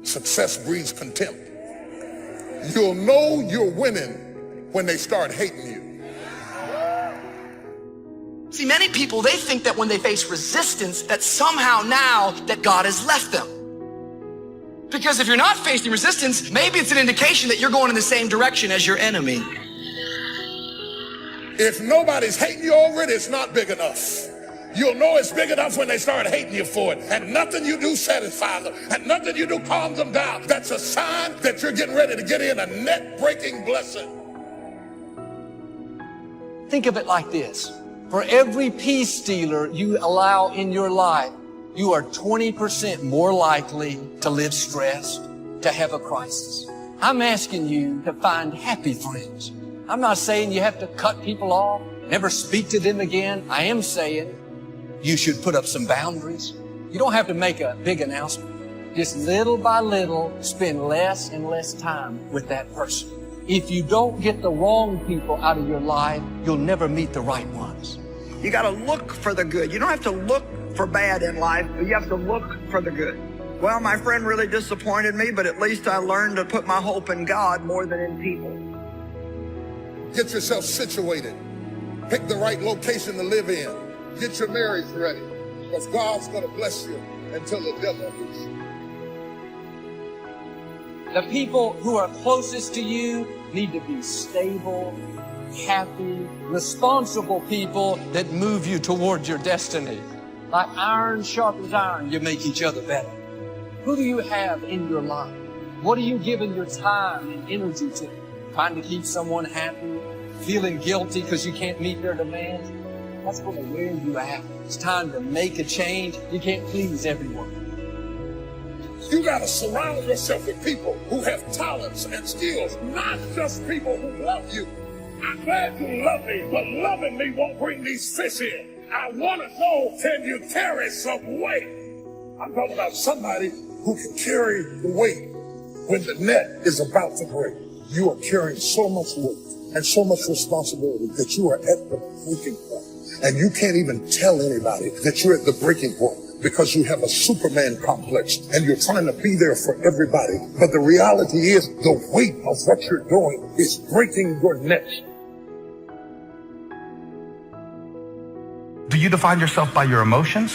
Success breeds contempt. You'll know you're winning when they start hating you. See, many people, they think that when they face resistance, that somehow now that God has left them. Because if you're not facing resistance, maybe it's an indication that you're going in the same direction as your enemy. If nobody's hating you over it, it's not big enough. You'll know it's big enough when they start hating you for it. And nothing you do satisfies them. And nothing you do calms them down. That's a sign that you're getting ready to get in a net-breaking blessing. Think of it like this. For every peace stealer you allow in your life, you are 20% more likely to live stressed, to have a crisis. I'm asking you to find happy friends. I'm not saying you have to cut people off, never speak to them again. I am saying you should put up some boundaries. You don't have to make a big announcement. Just little by little, spend less and less time with that person. If you don't get the wrong people out of your life, you'll never meet the right ones. You got to look for the good. You don't have to look for bad in life, but you have to look for the good. Well, my friend really disappointed me, but at least I learned to put my hope in God more than in people. Get yourself situated. Pick the right location to live in. Get your marriage ready, because God's going to bless you until the devil hits you. The people who are closest to you need to be stable, happy, responsible people that move you toward your destiny. Like iron sharpens iron, you make each other better. Who do you have in your life? What are you giving your time and energy to? Trying to keep someone happy? Feeling guilty because you can't meet their demands? That's going to wear you out. It's time to make a change. You can't please everyone. You got to surround yourself with people who have talents and skills, not just people who love you. I'm glad you love me, but loving me won't bring these fish in. I want to know, can you carry some weight? I'm talking about somebody who can carry the weight when the net is about to break. You are carrying so much weight and so much responsibility that you are at the breaking point. And you can't even tell anybody that you're at the breaking point because you have a Superman complex and you're trying to be there for everybody. But the reality is the weight of what you're doing is breaking your neck. Do you define yourself by your emotions?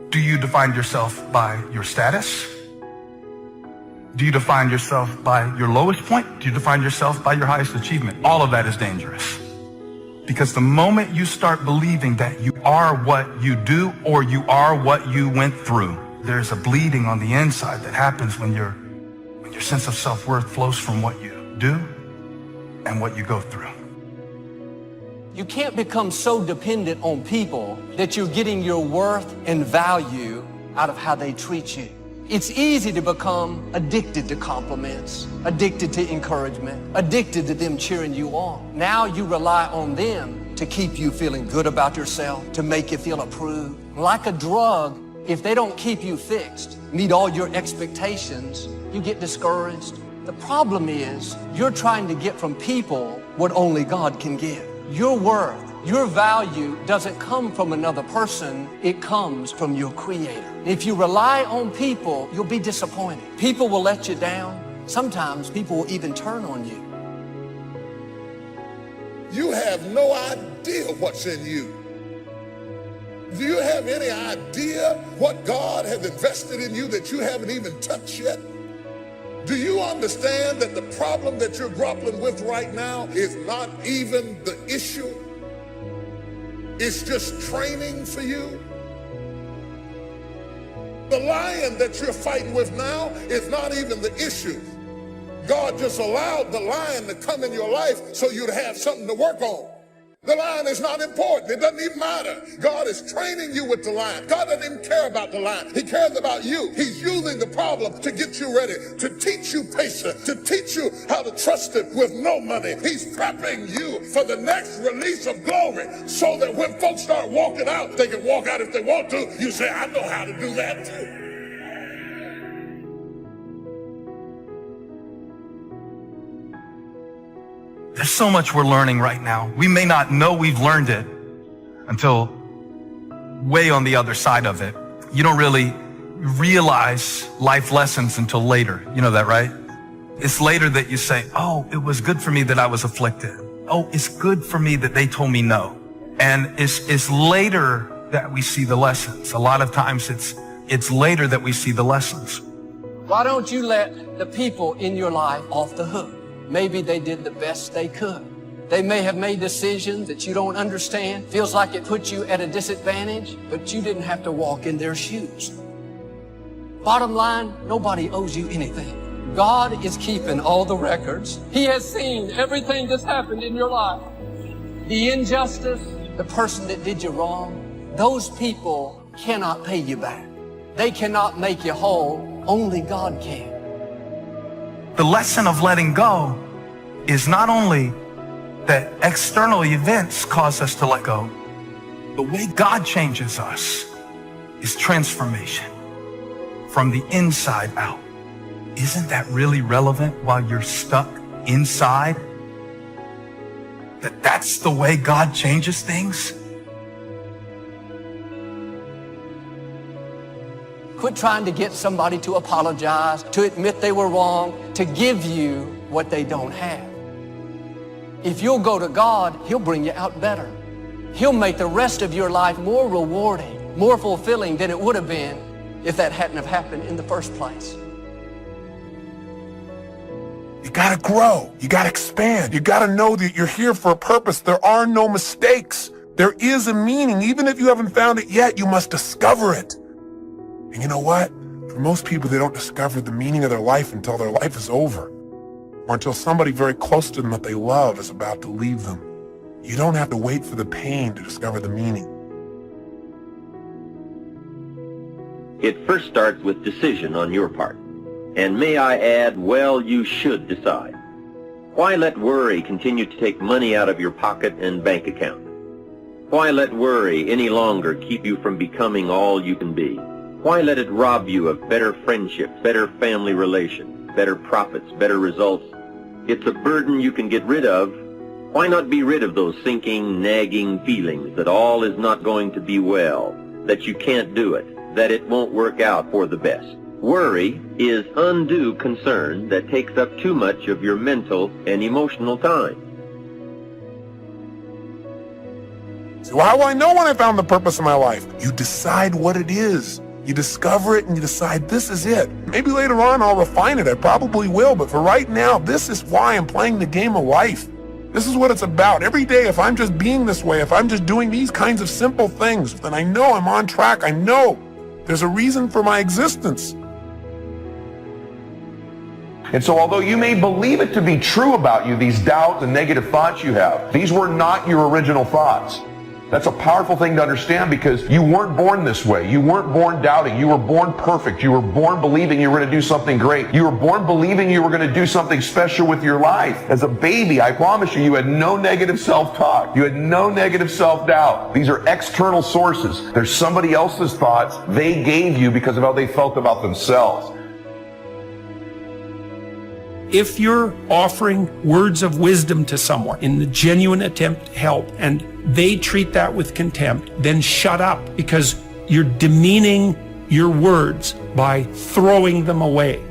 Do you define yourself by your status? Do you define yourself by your lowest point? Do you define yourself by your highest achievement? All of that is dangerous. Because the moment you start believing that you are what you do or you are what you went through, there's a bleeding on the inside that happens when your sense of self-worth flows from what you do and what you go through. You can't become so dependent on people that you're getting your worth and value out of how they treat you. It's easy to become addicted to compliments, addicted to encouragement, addicted to them cheering you on. Now you rely on them to keep you feeling good about yourself, to make you feel approved. Like a drug, if they don't keep you fixed, meet all your expectations, you get discouraged. The problem is you're trying to get from people what only God can give. Your worth, your value doesn't come from another person, it comes from your Creator. If you rely on people, you'll be disappointed. People will let you down. Sometimes people will even turn on you. You have no idea what's in you. Do you have any idea what God has invested in you that you haven't even touched yet? Do you understand that the problem that you're grappling with right now is not even the issue? It's just training for you. The lion that you're fighting with now is not even the issue. God just allowed the lion to come in your life so you'd have something to work on. The lion is not important. It doesn't even matter. God is training you with the lion. God doesn't even care about the lion. He cares about you. He's using the problem to get you ready, to teach you patience, to teach you how to trust Him with no money. He's prepping you for the next release of glory so that when folks start walking out, they can walk out if they want to. You say, I know how to do that too. There's so much we're learning right now. We may not know we've learned it until way on the other side of it. You don't really realize life lessons until later. You know that, right? It's later that you say, oh, it was good for me that I was afflicted. Oh, it's good for me that they told me no. And it's later that we see the lessons. A lot of times it's later that we see the lessons. Why don't you let the people in your life off the hook? Maybe they did the best they could. They may have made decisions that you don't understand. Feels like it put you at a disadvantage, but you didn't have to walk in their shoes. Bottom line, nobody owes you anything. God is keeping all the records. He has seen everything that's happened in your life. The injustice, the person that did you wrong, those people cannot pay you back. They cannot make you whole. Only God can. The lesson of letting go is not only that external events cause us to let go. The way God changes us is transformation from the inside out. Isn't that really relevant while you're stuck inside? That's the way God changes things? Quit trying to get somebody to apologize, to admit they were wrong, to give you what they don't have. If you'll go to God, He'll bring you out better. He'll make the rest of your life more rewarding, more fulfilling than it would have been if that hadn't have happened in the first place. You gotta grow. You gotta expand. You gotta know that you're here for a purpose. There are no mistakes. There is a meaning. Even if you haven't found it yet, you must discover it. And you know what? For most people, they don't discover the meaning of their life until their life is over, or until somebody very close to them that they love is about to leave them. You don't have to wait for the pain to discover the meaning. It first starts with decision on your part. And may I add, well, you should decide. Why let worry continue to take money out of your pocket and bank account? Why let worry any longer keep you from becoming all you can be? Why let it rob you of better friendships, better family relations, better profits, better results? It's a burden you can get rid of. Why not be rid of those sinking, nagging feelings that all is not going to be well, that you can't do it, that it won't work out for the best? Worry is undue concern that takes up too much of your mental and emotional time. So how will I know when I found the purpose of my life? You decide what it is. You discover it and you decide this is it. Maybe later on I'll refine it. I probably will. But for right now, this is why I'm playing the game of life. This is what it's about. Every day, if I'm just being this way, if I'm just doing these kinds of simple things, then I know I'm on track. I know there's a reason for my existence. And so although you may believe it to be true about you, these doubts and negative thoughts you have, these were not your original thoughts. That's a powerful thing to understand, because you weren't born this way. You weren't born doubting. You were born perfect. You were born believing you were going to do something great. You were born believing you were going to do something special with your life. As a baby, I promise you, you had no negative self-talk. You had no negative self-doubt. These are external sources. There's somebody else's thoughts they gave you because of how they felt about themselves. If you're offering words of wisdom to someone in the genuine attempt to help and they treat that with contempt, then shut up, because you're demeaning your words by throwing them away.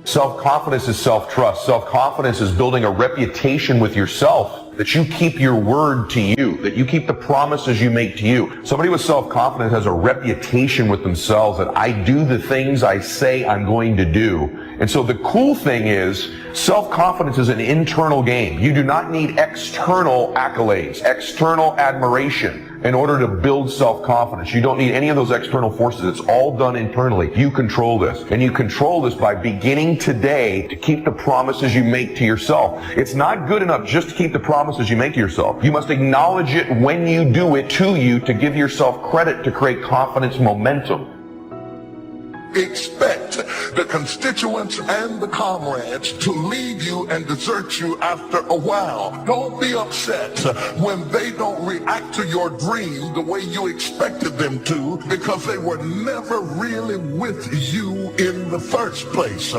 Self-confidence is self-trust. Self-confidence is building a reputation with yourself, that you keep your word to you, that you keep the promises you make to you. Somebody with self-confidence has a reputation with themselves that I do the things I say I'm going to do. And so the cool thing is, self-confidence is an internal game. You do not need external accolades, external admiration in order to build self-confidence. You don't need any of those external forces. It's all done internally. You control this. And you control this by beginning today to keep the promises you make to yourself. It's not good enough just to keep the promises you make to yourself. You must acknowledge it when you do it to you to give yourself credit to create confidence momentum. Expect the constituents and the comrades to leave you and desert you after a while. Don't be upset when they don't react to your dream the way you expected them to, because they were never really with you in the first place.